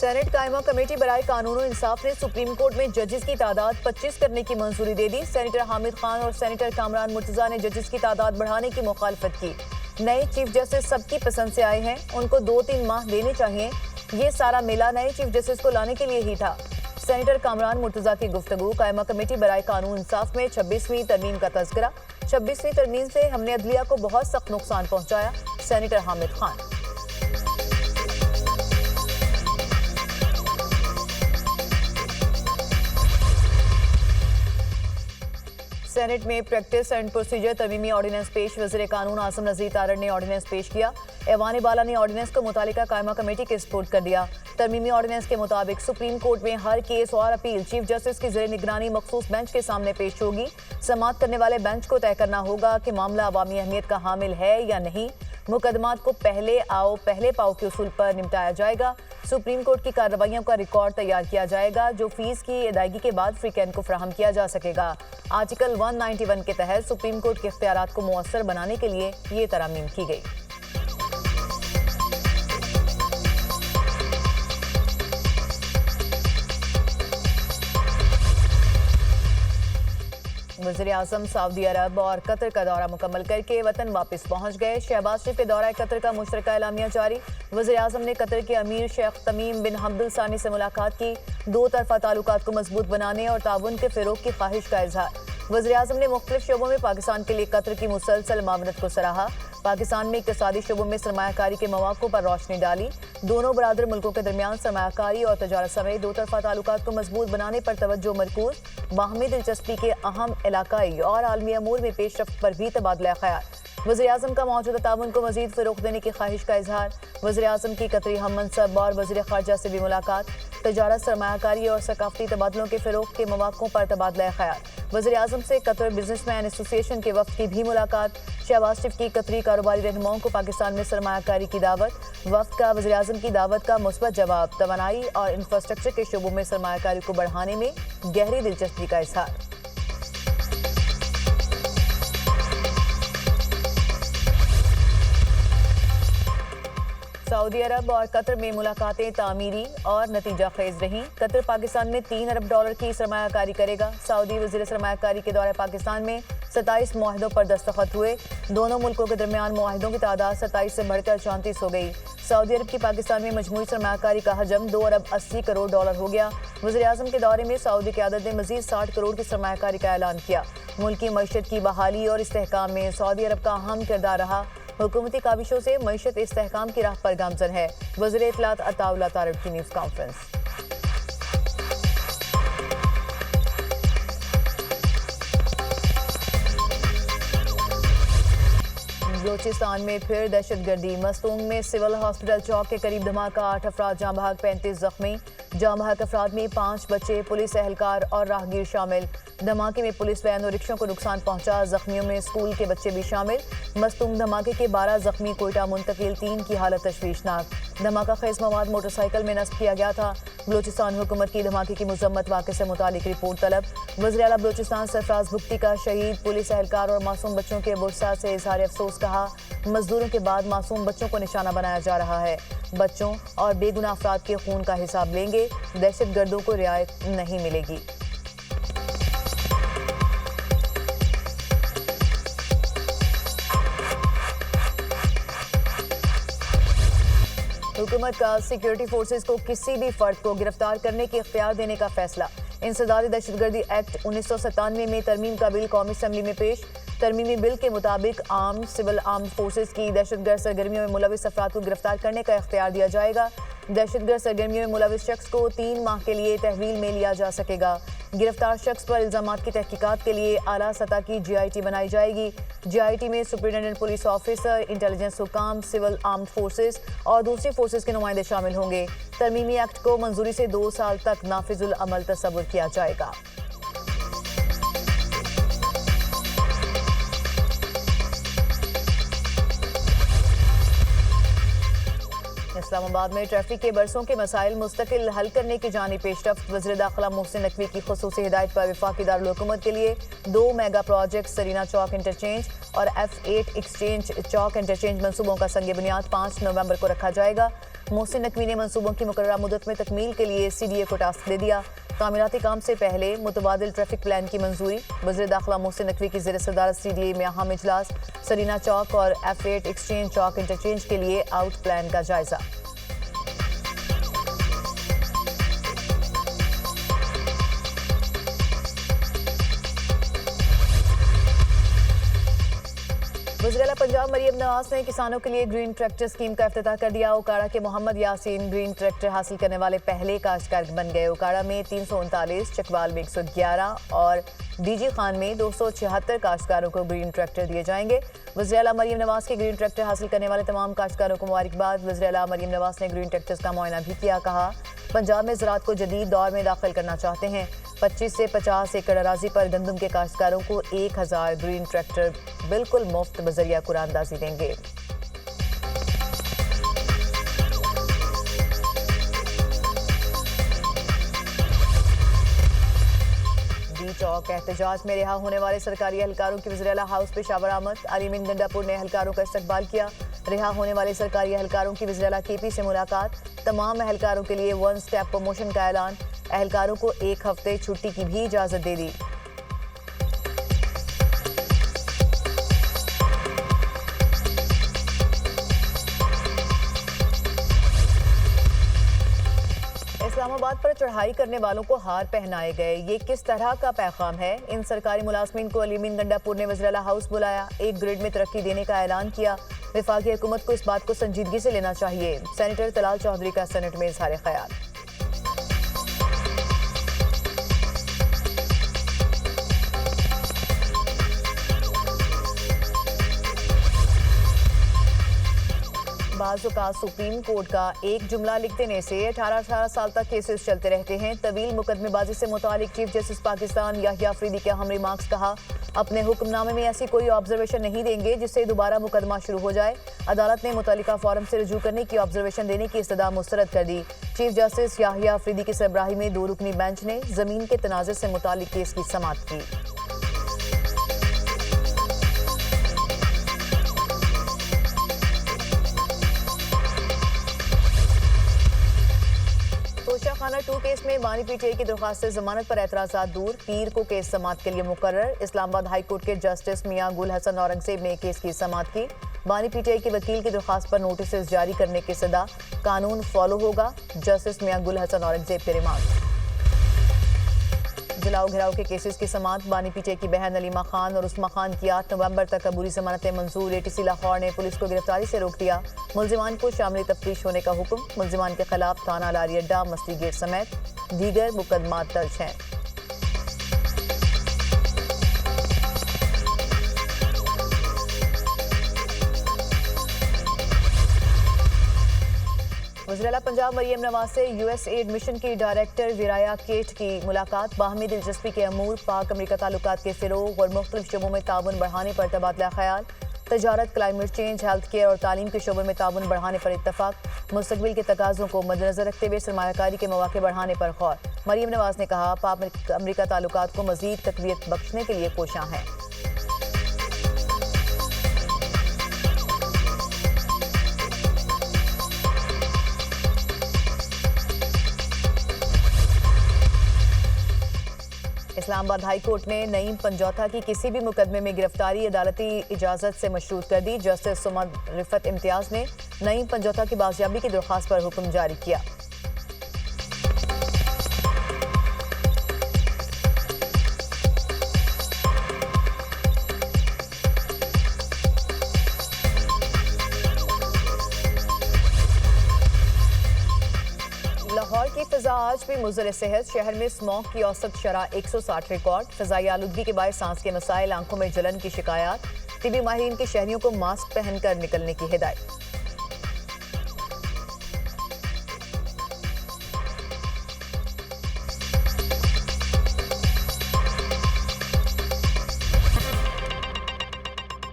Senate कायमा committee बराए कानून और इंसाफ ने सुप्रीम कोर्ट में जजेस की तादाद 25 करने की मंजूरी दे दी। सेनेटर हामिद खान और सेनेटर कामरान मुर्तजा ने जजेस की तादाद बढ़ाने की मुखालफत की। नए चीफ जस्टिस सबकी पसंद से आए हैं, उनको 2-3 माह देने चाहिए। ये सारा मेला नए चीफ जस्टिस को लाने के लिए ही था। सेनेटर कामरान मुर्तजा की गुफ्तगू। कायमा कमेटी बराए कानून इंसाफ में 26वीं तरमीम का तज़किरा। 26वीं तरमीम से हमने अदलिया को बहुत सख्त नुकसान पहुंचाया। सेनेटर हामिद खान। सेनेट में प्रैक्टिस एंड प्रोसीजर तरमीमी ऑर्डिनेंस पेश। वज़ीर कानून आसिम नज़ीर तारड़ ने ऑर्डिनेंस पेश किया। ऐवान बाला ने ऑर्डिनेंस को मुतालिका कायमा कमेटी के सपुर्द कर दिया। तरमीमी ऑर्डिनेंस के मुताबिक सुप्रीम कोर्ट में हर केस और अपील चीफ जस्टिस की ज़ेर निगरानी मखसूस बेंच के सामने पेश होगी। समाअत करने वाले बेंच को तय करना होगा कि मामला अवामी अहमियत का हामिल है या नहीं। मुकदमात को पहले आओ पहले पाओ के उसूल पर निपटाया जाएगा। सुप्रीम कोर्ट की कार्रवाइयों का रिकॉर्ड तैयार किया जाएगा, जो फीस की अदायगी के बाद फ्री कैन को फराहम किया जा सकेगा। आर्टिकल 191 के तहत सुप्रीम कोर्ट के इख्तियारात को मुअस्सर बनाने के लिए ये तरमीम की गई। वज़ीर आज़म सऊदी अरब और कतर का दौरा मुकम्मल करके वतन वापस पहुंच गए। शहबाज शरीफ के दौरा कतर का मुश्तरका एलामिया जारी। वज़ीर आज़म ने कतर के अमीर शेख तमीम बिन हम्दुल सानी से मुलाकात की। दो तरफा ताल्लुकात को मजबूत बनाने और ताउन के फ़रोग़ की ख्वाहिश का इजहार। वज़ीर आज़म ने मुख्तलिफ शोबों में पाकिस्तान के लिए कतर की मुसलसल मावनत को सराहा। पाकिस्तान में इक़्तिसादी शोबों में सरमायाकारी के मौक़ों पर रोशनी डाली। दोनों बरादर मुल्कों के दरमियान सरमायाकारी और तजारत समेत दो तरफा ताल्लुकात को मजबूत बनाने पर तवज्जो मरकूज। बाहमी दिलचस्पी के अहम इलाकाई और आलमी अमूर में पेशरफ्त पर भी तबादला ख्याल। वज़ीर आज़म का मौजूदा ताउन को मज़ीद फ़रोग़ देने की ख्वाहिश का इजहार। वज़ीर आज़म की कतरी हम मनसब और वज़ीर ख़ारजा से भी मुलाकात। तजारत सरमायाकारी और सकाफ़ती तबादलों के फ़रोग़ के मौक़ों पर तबादला ख्याल। वज़ीर आज़म से कतर बिजनेसमैन एसोसिएशन के वफ़द की भी मुलाकात। शहबाज शरीफ की कतरी कारोबारी रहनुमाओं को पाकिस्तान में सरमायाकारी की दावत। वफ़द का वज़ीर आज़म की दावत का मुस्बत जवाब। तवानाई और इंफ्रास्ट्रक्चर के शोबों में सरमायाकारी को बढ़ाने में गहरी दिलचस्पी का इजहार। सऊदी अरब और कतर में मुलाकातें तामीरी और नतीजा खेज रहीं। कतर पाकिस्तान में $3 अरब की सरमायाकारी करेगा। सऊदी वज़ीर सरमायाकारी के दौरे पाकिस्तान में 27 मुआहदों पर दस्तखत हुए। दोनों मुल्कों के दरमियान मुआहदों की तादाद 27 से बढ़कर 34 हो गई। सऊदी अरब की पाकिस्तान में मजमूई सरमायाकारी का हजम $2 अरब 80 करोड़ होगा। वज़ीर आज़म के दौरे में सऊदी क़यादत ने मज़ीद 60 करोड़ की सरमायाकारी का ऐलान किया। मुल्की मईशत की बहाली और इस्तेहकाम में सऊदी अरब का अहम किरदार रहा। हुकूमती काविशों से मईशत इस्तेहकाम की राह पर गामजन है। वज़ीर इत्तलात अताउल्लाह तारड़ की न्यूज़ कॉन्फ्रेंस। बलोचिस्तान में फिर दहशतगर्दी। मस्तूंग में सिविल हॉस्पिटल चौक के करीब धमाका। 8 अफराद जाँ बहक, 35 जख्मी। जाँ बहक अफराद में 5 बच्चे, पुलिस एहलकार और राहगीर शामिल। धमाके में पुलिस वैन और रिक्शों को नुकसान पहुंचा। जख्मियों में स्कूल के बच्चे भी शामिल। मस्तूंग धमाके के 12 जख्मी कोयटा मुंतकिल, 3 की हालत तशवीशनाक। धमाका खेज मवाद मोटरसाइकिल में नस्ब किया गया था। बलोचिस्तान हुकूमत की धमाके की मजम्मत। वाक़े से मुतालिक रिपोर्ट तलब। वज़ीर आला बलोचिस्तान सरफराज भुगती का शहीद पुलिस एहलकार और मासूम बच्चों के बुरसा से इजहार अफसोस कहा। मजदूरों के बाद मासूम बच्चों को निशाना बनाया जा रहा है। बच्चों और बेगुनाह अफराद के खून का हिसाब लेंगे। दहशतगर्दों को रियायत नहीं मिलेगी। हुकूमत का सिक्योरिटी फोर्सेस को किसी भी फर्द को गिरफ्तार करने की इख्तियार देने का फैसला। इंसदादी दहशतगर्दी एक्ट 1997 में तरमीम का बिल कौमी असम्बली में पेश। तरमीमी बिल के मुताबिक सिविल आर्म्ड फोर्सेस की दहशतगर्द सरगर्मियों में मुलविस अफराद को गिरफ्तार करने का इख्तियार दिया जाएगा। दहशतगर्द सरगर्मियों में मुलविस शख्स को 3 माह के लिए तहवील में लिया जा सकेगा। गिरफ्तार शख्स पर इल्जामात की तहकीकात के लिए आला सतह की GIT बनाई जाएगी। GIT में सुपरिटेंडेंट पुलिस ऑफिसर, इंटेलिजेंस हुकाम, सिविल आर्म्ड फोर्सेस और दूसरी फोर्सेस के नुमाइंदे शामिल होंगे। तरमीमी एक्ट को मंजूरी से 2 साल तक नाफिजुल अमल तस्वुर किया जाएगा। इस्लामाबाद में ट्रैफिक के बरसों के मसाइल मुस्तकिल हल करने की जानी पेशरफ्त। वज़ीर दाखिला मोहसिन नकवी की खुसूसी हिदायत पर वफाकी दारुल हुकूमत के लिए 2 मेगा प्रोजेक्ट सरीना चौक इंटरचेंज और F8 एक्सचेंज चौक इंटरचेंज मनसूबों का संग बुनियाद 5 नवंबर को रखा जाएगा। मोहसिन नकवी ने मनसूबों की मुकर्ररा मुद्दत में तकमील के लिए CDA को टास्क दे दिया। तामीराती काम से पहले मुतबादिल ट्रैफिक प्लान की मंजूरी। वज़ीर दाखिला मोहसिन नकवी की ज़ेर सदारत CDA में अहम इजलास। सरीना चौक और F8 एक्सचेंज चौक इंटरचेंज के लिए आउट प्लान का जायजा। वज़ीर-ए-आला पंजाब मरियम नवाज ने किसानों के लिए ग्रीन ट्रैक्टर स्कीम का इफ्तिताह कर दिया। उकाड़ा के मोहम्मद यासीन ग्रीन ट्रैक्टर हासिल करने वाले पहले काश्तकार बन गए। उकाड़ा में 339, चकवाल में 111 और DG खान में 276 काश्तकारों को ग्रीन ट्रैक्टर दिए जाएंगे। वज़ीर-ए-आला मरियम नवाज के ग्रीन ट्रैक्टर हासिल करने वाले तमाम काश्तकारों को मुबारकबाद। वज़ीर-ए-आला मरियम नवाज ने ग्रीन ट्रैक्टर्स का मुआयना भी किया। कहा, पंजाब में ज़राअत को जदीद दौर में दाखिल करना चाहते हैं। 25 से 50 एकड़ अराजी पर गंदम के काश्तकारों को 1000 ग्रीन ट्रैक्टर बिल्कुल मुफ्त बजरिया कुरानदाजी देंगे। चौक एहतजाज में रिहा होने वाले सरकारी एहलकारों की वज़ीर-ए-आला हाउस पेशावर आमद। अलीमीन गंडापुर ने एहलकारों का इस्तकबाल किया। रिहा होने वाले सरकारी एहलकारों की वज़ीर-ए-आला KP से मुलाकात। तमाम एहलकारों के लिए 1 स्टेप प्रमोशन का ऐलान। एहलकारों को 1 हफ्ते छुट्टी की भी इजाजत दे दी। इस्लामाबाद पर चढ़ाई करने वालों को हार पहनाए गए, ये किस तरह का पैगाम है? इन सरकारी मुलाजमीन को अलीमीन गंडापुर ने वज़ीर-ए-आला हाउस बुलाया। एक ग्रिड में तरक्की देने का ऐलान किया। वफाकी हुकूमत को इस बात को संजीदगी से लेना चाहिए। सेनेटर तलाल चौधरी का सेनेट में इज़हार ख्याल। बाज़-औक़ात सुप्रीम कोर्ट का एक जुमला लिख देने से 18 साल तक केसेस चलते रहते हैं। तवील मुकदमेबाजी से मुतालिक चीफ जस्टिस पाकिस्तान याहिया अफरीदी के अहम रिमार्क्स। कहा, अपने हुक्मनामे में ऐसी कोई ऑब्जर्वेशन नहीं देंगे जिससे दोबारा मुकदमा शुरू हो जाए। अदालत ने मुतल्लिका फॉरम से रजू करने की ऑब्जर्वेशन देने की इस्तदा मुस्तरद कर दी। चीफ जस्टिस याहिया अफरीदी की सरबराही में 2 रुकनी बेंच ने जमीन के तनाज़े से मुतालिक केस की समाअत की। खाना 2 केस में बानी PTI की दरख्वास्त से जमानत पर एतराज़ात दूर। पीर को केस समाअत के लिए मुकर्रर। इस्लामाबाद हाई कोर्ट के जस्टिस मियां गुल हसन औरंगजेब ने केस की समाअत की। बानी PTI के वकील की दरख्वास्त पर नोटिस जारी करने की सदा। कानून फॉलो होगा, जस्टिस मियां गुल हसन औरंगजेब के रिमार्क। जलाओ घिराव के केसेस की समाअत। बानी PTI की बहन अलीमा खान और उस्मा खान की 8 नवंबर तक अबूरी जमानतें मंजूर। ATC लाहौर ने पुलिस को गिरफ्तारी से रोक दिया। मुल्जिमान को शामिल तफ्तीश होने का हुक्म। मुल्जिमान के खिलाफ थाना लारी अड्डा, मस्ती गेट समेत दीगर मुकदमात दर्ज हैं। वज़ीर-ए-आला पंजाब मरियम नवाज से USAID मिशन की डायरेक्टर विराया केट की मुलाकात। बाहमी दिलचस्पी के अमूर, पाक अमरीका ताल्लुकात के फ़िरोग़ और मुख्तलिफ शोबों में ताउन बढ़ाने पर तबादला ख्याल। तजारत, क्लाइमेट चेंज, हेल्थ केयर और तालीम के शोबे में ताउन बढ़ाने पर इत्तफाक। मुस्तक़बिल के तकाज़ों को मद्देनज़र रखते हुए सरमायाकारी के मौक़े बढ़ाने पर गौर। मरियम नवाज ने कहा, पाक अमरीका ताल्लुकात को मज़ीद तक़वियत बख्शने के लिए कोशां हैं। इस्लामाबाद हाई कोर्ट ने नईम पंजौथा की किसी भी मुकदमे में गिरफ्तारी अदालती इजाजत से मशरूत कर दी। जस्टिस सुमद रिफत इम्तियाज ने नईम पंजौथा की बाजियाबी की दरख्वास्त पर हुक्म जारी किया। लाहौर की फिजा आज भी मुज़र सेहत। शहर में स्मॉग की औसत शरह 160 रिकॉर्ड। फिजाई आलूदगी के बाद सांस के मसाइल, आंखों में जलन की शिकायत। तिबी माहिरीन के शहरियों को मास्क पहनकर निकलने की हिदायत।